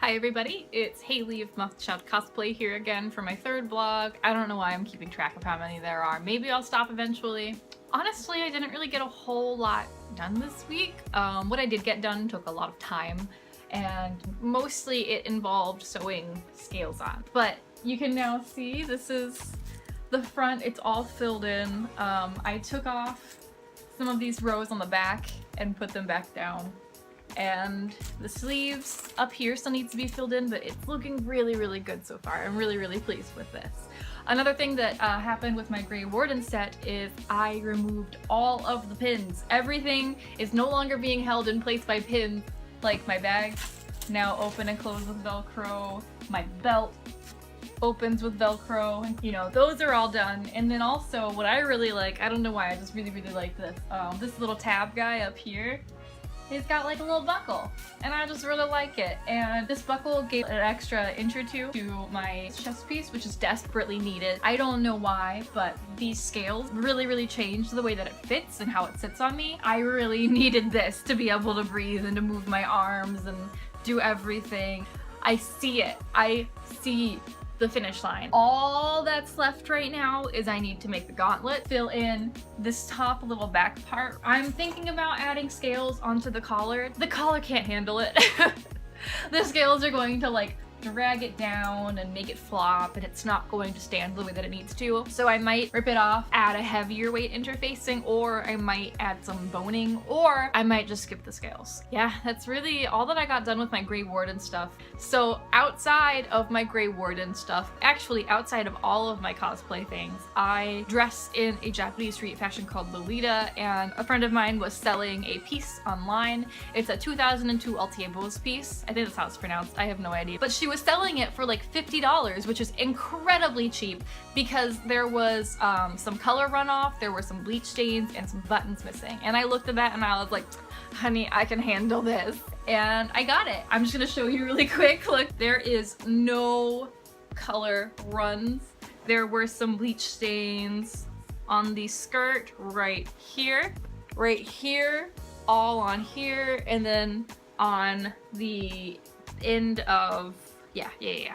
Hi everybody, it's Haley of Muuuch Cosplay here again for my third vlog. I don't know why I'm keeping track of how many there are. Maybe I'll stop eventually. Honestly, I didn't really get a whole lot done this week. What I did get done took a lot of time, and mostly it involved sewing scales on. But you can now see this is the front. It's all filled in. I took off some of these rows on the back and put them back down. And the sleeves up here still needs to be filled in, but it's looking really good so far. I'm really pleased with this. Another thing that happened with my Grey Warden set is I removed all of the pins. Everything is no longer being held in place by pins. Like my bags now open and close with Velcro, my belt opens with Velcro, and you know, those are all done. And then also what I really like, I don't know why, I just really like this, this little tab guy up here. It's got like a little buckle, and I just really like it. And this buckle gave an extra inch or two to my chest piece, which is desperately needed. I don't know why, but these scales really changed the way that it fits and how it sits on me. I really needed this to be able to breathe and to move my arms and do everything. I see it. I see the finish line. All that's left right now is I need to make the gauntlet, fill in this top little back part. I'm thinking about adding scales onto the collar. The collar can't handle it. The scales are going to like drag it down and make it flop, and it's not going to stand the way that it needs to. So I might rip it off, add a heavier weight interfacing, or I might add some boning, or I might just skip the scales. Yeah, that's really all that I got done with my Grey Warden stuff. So outside of my Grey Warden stuff, actually outside of all of my cosplay things, I dressed in a Japanese street fashion called Lolita, and a friend of mine was selling a piece online. It's a 2002 Altiebo's piece. I think that's how it's pronounced. I have no idea. But she was selling it for like $50, which is incredibly cheap because there was some color runoff, there were some bleach stains, and some buttons missing. And I looked at that and I was like, honey, I can handle this. And I got it. I'm just gonna show you really quick. Look, there is no color runs. There were some bleach stains on the skirt right here, all on here, and then on the end of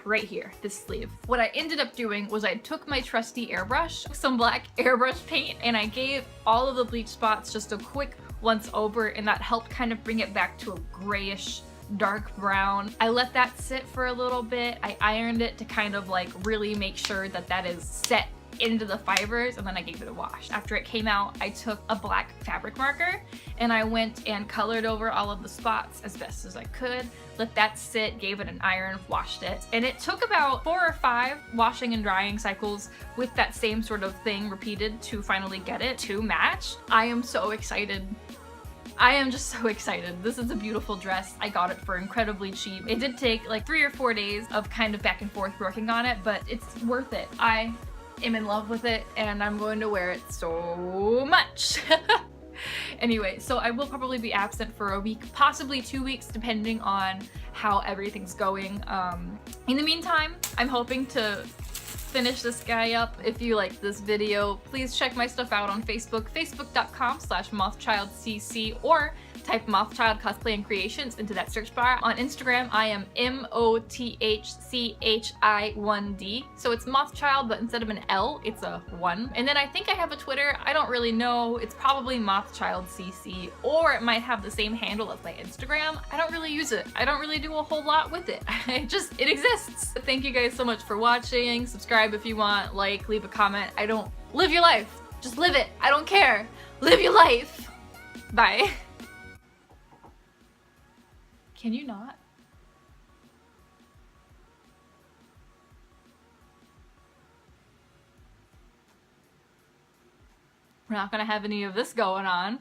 right here, this sleeve. What I ended up doing was I took my trusty airbrush, some black airbrush paint, and I gave all of the bleach spots just a quick once over, and that helped kind of bring it back to a grayish dark brown. I let that sit for a little bit. I ironed it to kind of like really make sure that that is set into the fibers, and then I gave it a wash. After it came out, I took a black fabric marker and I went and colored over all of the spots as best as I could, let that sit, gave it an iron, washed it, and it took about 4 or 5 washing and drying cycles with that same sort of thing repeated to finally get it to match. I am so excited. I am just so excited. This is a beautiful dress. I got it for incredibly cheap. It did take like 3 or 4 days of kind of back and forth working on it, but it's worth it. I am in love with it, and I'm going to wear it so much. Anyway, so I will probably be absent for a week, possibly 2 weeks, depending on how everything's going. In the meantime, I'm hoping to finish this guy up. If you like this video, please check my stuff out on Facebook, facebook.com/muuuchcc, or type Muuuch Cosplay and Creations into that search bar. On Instagram, I am MOTHCHI1D. So it's Muuuchchild, but instead of an L, it's a 1. And then I think I have a Twitter. I don't really know. It's probably MouthchildCC, or it might have the same handle as my Instagram. I don't really use it. I don't really do a whole lot with it. It exists. Thank you guys so much for watching. Subscribe if you want, like, leave a comment. Live your life. Just live it. I don't care. Live your life. Bye. Can you not? We're not gonna have any of this going on.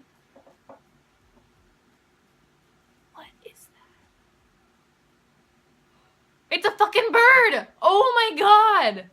What is that? It's a fucking bird! Oh my god!